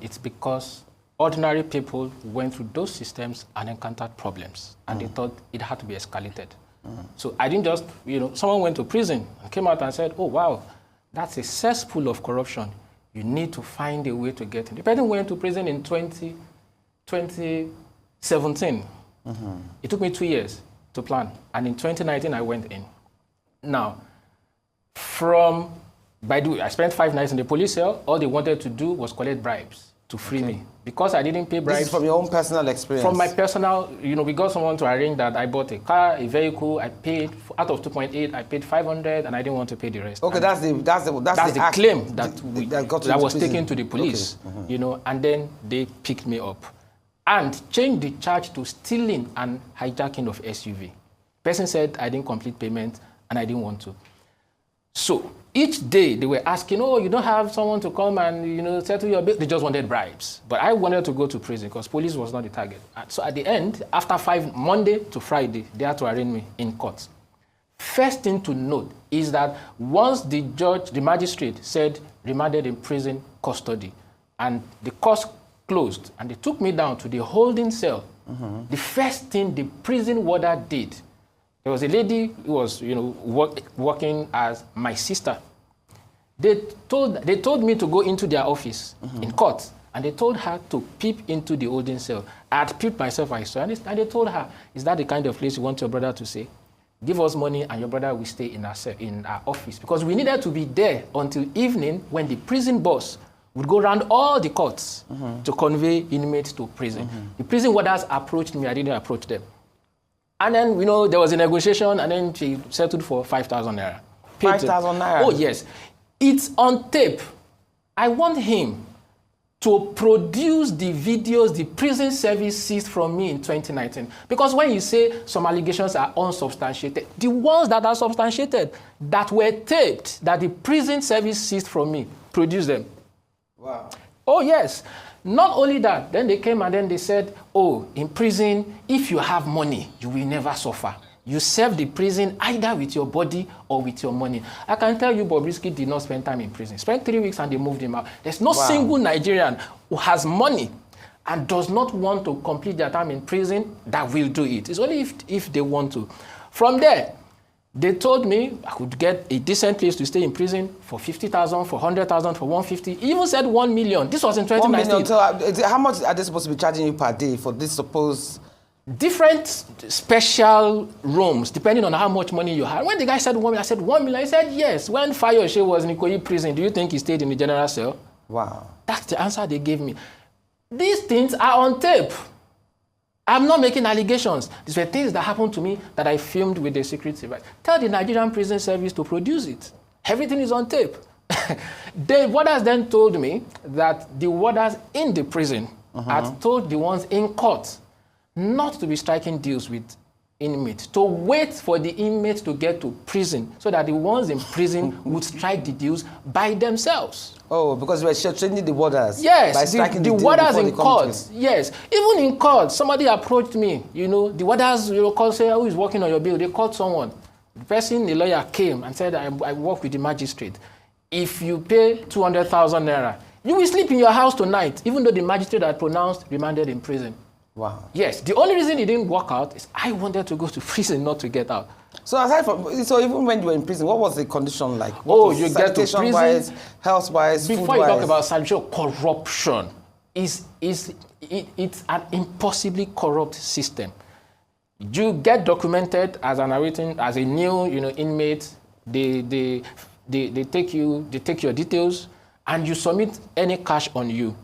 it's because ordinary people went through those systems and encountered problems, and they thought it had to be escalated. So I didn't just, someone went to prison and came out and said, oh, wow, that's a cesspool of corruption. You need to find a way to get in. The person went to prison in 2017. It took me 2 years to plan, and in 2019, I went in. Now, I spent 5 nights in the police cell. All they wanted to do was collect bribes to free me. Because I didn't pay bribes. This is from your own personal experience? From my personal, we got someone to arrange that. I bought a car, a vehicle. I paid, out of 2.8, I paid 500, and I didn't want to pay the rest. Okay, that's the claim that was taken to the police, okay. And then they picked me up and changed the charge to stealing and hijacking of SUV. Person said I didn't complete payment, and I didn't want to. So each day they were asking, oh, you don't have someone to come and settle your bill. They just wanted bribes. But I wanted to go to prison because police was not the target. So at the end, after Monday to Friday, they had to arraign me in court. First thing to note is that once the magistrate said remanded in prison custody, and the court closed, and they took me down to the holding cell, the first thing the prison warder did, there was a lady who was, working as my sister. They told me to go into their office in court, and they told her to peep into the holding cell. I had peeped myself, I saw, and they told her, is that the kind of place you want your brother to stay? Give us money, and your brother will stay in our office. Because we needed to be there until evening when the prison boss would go around all the courts to convey inmates to prison. The prison warders approached me, I didn't approach them. And then, there was a negotiation, and then she settled for 5,000 naira. 5,000 naira? Oh, yes. It's on tape. I want him to produce the videos the prison service seized from me in 2019. Because when you say some allegations are unsubstantiated, the ones that are substantiated, that were taped, that the prison service seized from me, produce them. Wow. Oh, yes. Not only that, then they came and then they said, oh, in prison, if you have money, you will never suffer. You serve the prison either with your body or with your money. I can tell you Bobrisky did not spend time in prison. Spent 3 weeks and they moved him out. There's no single Nigerian who has money and does not want to complete their time in prison that will do it. It's only if they want to. From there, they told me I could get a decent place to stay in prison for 50,000, for 100,000, for 150. Even said 1 million. This was in 2019. 1 million. So how much are they supposed to be charging you per day for this supposed? Different special rooms, depending on how much money you have. When the guy said 1 million, I said 1 million. He said yes. When Fayose was in Ikoyi prison, do you think he stayed in the general cell? Wow. That's the answer they gave me. These things are on tape. I'm not making allegations. These were things that happened to me that I filmed with the secret service. Tell the Nigerian Prison Service to produce it. Everything is on tape. The warders then told me that the warders in the prison had told the ones in court not to be striking deals with inmates, to wait for the inmates to get to prison so that the ones in prison would strike the deals by themselves. Oh, because we were changing the warders. Yes, by striking the warders in court. Yes, even in court, somebody approached me. The warders, called, say, who is working on your bill? They called someone. The person, the lawyer, came and said, I work with the magistrate. If you pay 200,000 naira, you will sleep in your house tonight, even though the magistrate had pronounced remanded in prison. Wow. Yes, the only reason it didn't work out is I wanted to go to prison, not to get out. So even when you were in prison, what was the condition like? You get to prison, health-wise, before you talk about sanitation, corruption it's an impossibly corrupt system. You get documented as a new inmate. They take your details and you submit any cash on you.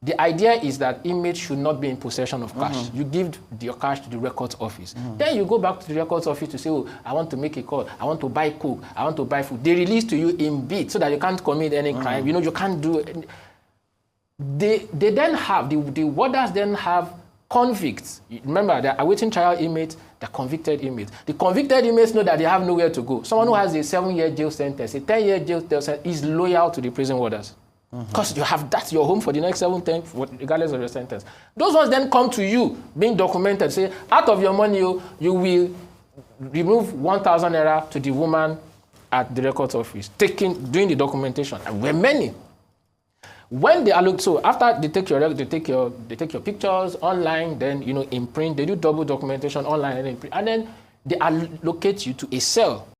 The idea is that inmates should not be in possession of cash. You give your cash to the records office. Then you go back to the records office to say, oh, I want to make a call. I want to buy coke. I want to buy food. They release to you in bits so that you can't commit any crime. You can't do it. They then have, the warders then have convicts. Remember, they're awaiting trial inmates, they're convicted inmates. The convicted inmates know that they have nowhere to go. Someone who has a 7-year jail sentence, a 10-year jail sentence is loyal to the prison warders. Because you have that's your home for the next 7, 10, regardless of your sentence. Those ones then come to you, being documented, say, out of your money, you will remove 1,000 naira to the woman at the records office, doing the documentation. And we're many. When they allocate, so after they take your pictures online, then in print, they do double documentation online and in print, and then they allocate you to a cell